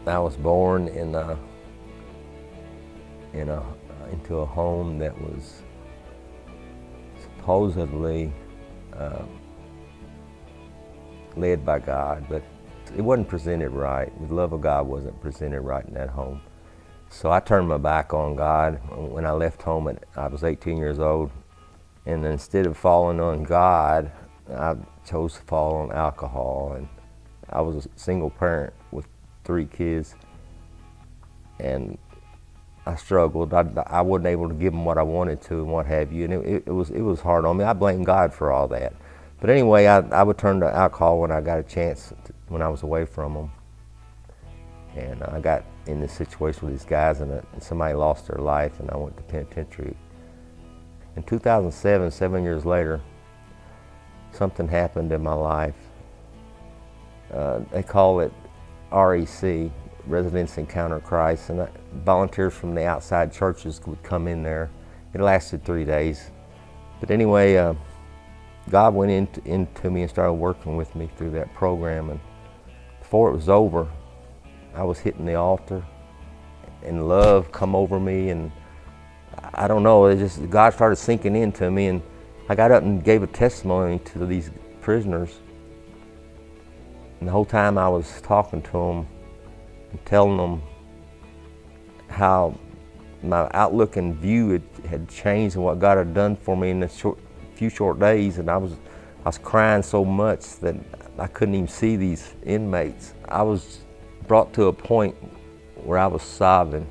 I was born into a home that was supposedly led by God, but it wasn't presented right. The love of God wasn't presented right in that home. So I turned my back on God when I left home. I was 18 years old, and instead of falling on God, I chose to fall on alcohol. And I was a single parent with 3 kids, and I struggled. I wasn't able to give them what I wanted to and what have you, and it was hard on me. I blame God for all that. But anyway, I would turn to alcohol when I got a chance, when I was away from them. And I got in this situation with these guys, and somebody lost their life, and I went to penitentiary. In 2007, 7 years later, something happened in my life. They call it REC, Residents Encounter Christ, and volunteers from the outside churches would come in there. It lasted 3 days. But anyway, God went into me and started working with me through that program. And before it was over, I was hitting the altar, and love come over me, and I don't know, God started sinking into me, and I got up and gave a testimony to these prisoners. And the whole time I was talking to them and telling them how my outlook and view had changed and what God had done for me in a few short days. And I was crying so much that I couldn't even see these inmates. I was brought to a point where I was sobbing,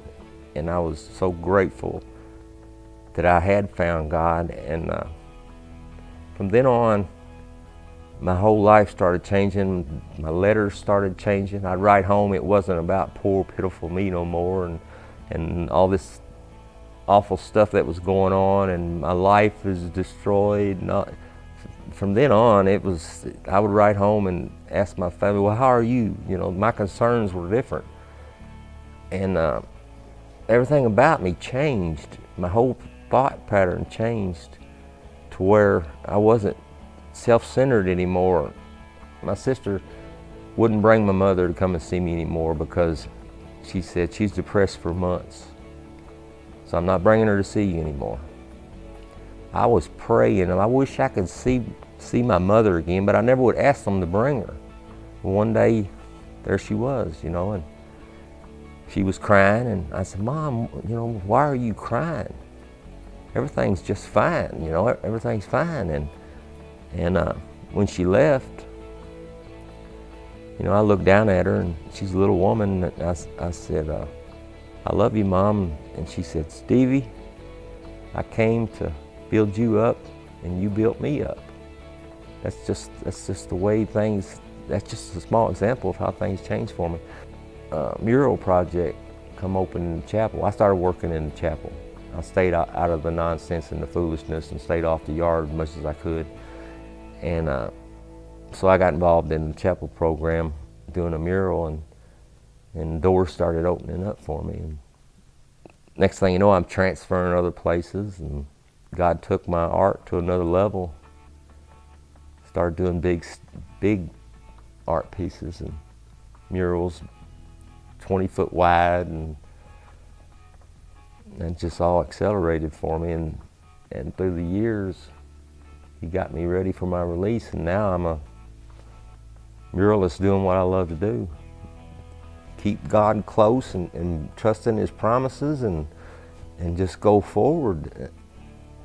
and I was so grateful that I had found God. And from then on, my whole life started changing. My letters started changing. I'd write home, it wasn't about poor, pitiful me no more, and all this awful stuff that was going on, and my life was destroyed. From then on, I would write home and ask my family, well, how are you? You know, my concerns were different. And everything about me changed. My whole thought pattern changed to where I wasn't self-centered anymore. My sister wouldn't bring my mother to come and see me anymore because she said she's depressed for months. So I'm not bringing her to see you anymore. I was praying, and I wish I could see my mother again, but I never would ask them to bring her. One day, there she was, you know, and she was crying, and I said, Mom, you know, why are you crying? Everything's just fine, you know, everything's fine. And when she left, you know, I looked down at her, and she's a little woman, and I said, I love you, Mom. And she said, Stevie, I came to build you up, and you built me up. That's just the way things, that's just a small example of how things changed for me. Mural Project come open in the chapel. I started working in the chapel. I stayed out of the nonsense and the foolishness and stayed off the yard as much as I could. And so I got involved in the chapel program doing a mural, and doors started opening up for me. And next thing you know, I'm transferring other places, and God took my art to another level. Started doing big art pieces and murals, 20 foot wide, and just all accelerated for me. And through the years, He got me ready for my release, and now I'm a muralist doing what I love to do. Keep God close and trust in His promises, and just go forward.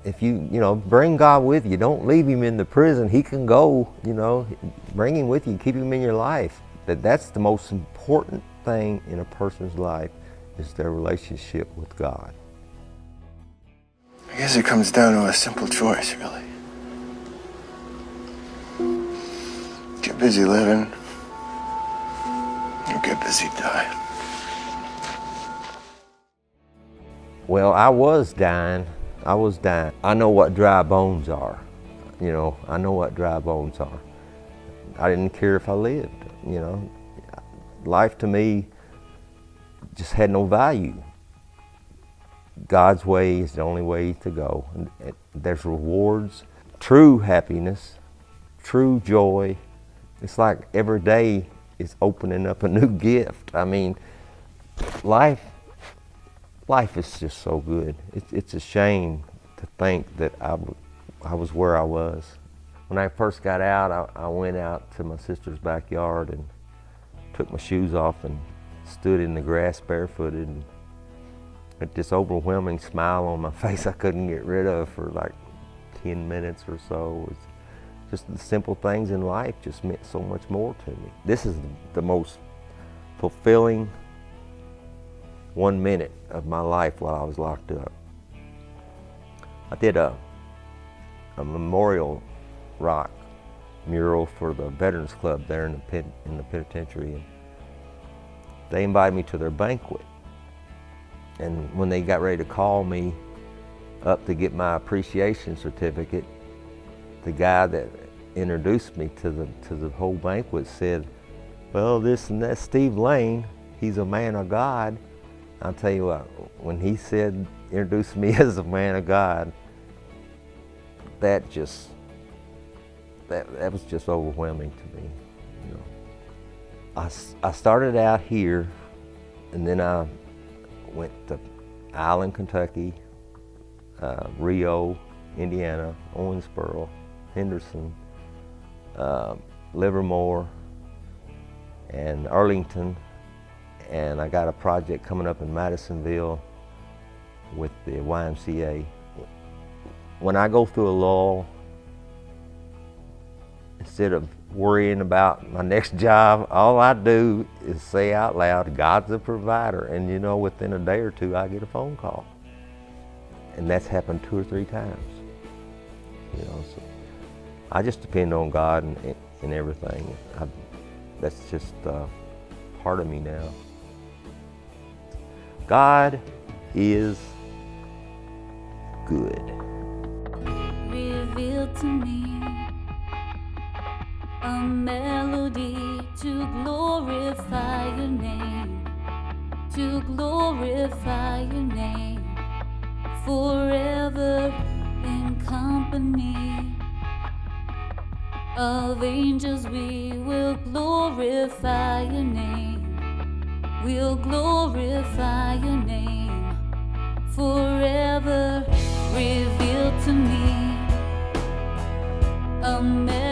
If you bring God with you, don't leave Him in the prison. He can go, you know, bring Him with you, keep Him in your life. That's the most important thing in a person's life, is their relationship with God. I guess it comes down to a simple choice, really. Get busy living, or get busy dying. Well, I was dying. I know what dry bones are. You know, I know what dry bones are. I didn't care if I lived, you know. Life to me just had no value. God's way is the only way to go. And there's rewards, true happiness, true joy. It's like every day is opening up a new gift. I mean, life is just so good. It's a shame to think that I was where I was. When I first got out, I went out to my sister's backyard and took my shoes off and stood in the grass barefooted, and with this overwhelming smile on my face I couldn't get rid of for like 10 minutes or so. It's just the simple things in life just meant so much more to me. This is the most fulfilling 1 minute of my life while I was locked up. I did a memorial rock mural for the Veterans Club there in the penitentiary. And they invited me to their banquet. And when they got ready to call me up to get my appreciation certificate, the guy that introduced me to the whole banquet said, "Well, this and that's Steve Lane. He's a man of God." I'll tell you what, when he said, introduced me as a man of God, that was just overwhelming to me. You know, I started out here, and then I went to Allen, Kentucky, Rio, Indiana, Owensboro, Henderson, Livermore, and Arlington. And I got a project coming up in Madisonville with the YMCA. When I go through a lull, instead of worrying about my next job, all I do is say out loud, "God's a provider." And you know, within a day or two, I get a phone call. And that's happened 2 or 3 times. You know, so I just depend on God in everything. That's just part of me now. God is good. Reveal to me a melody to glorify your name, to glorify your name, forever in company of angels. We will glorify your name, we'll glorify your name, forever. Reveal to me a melody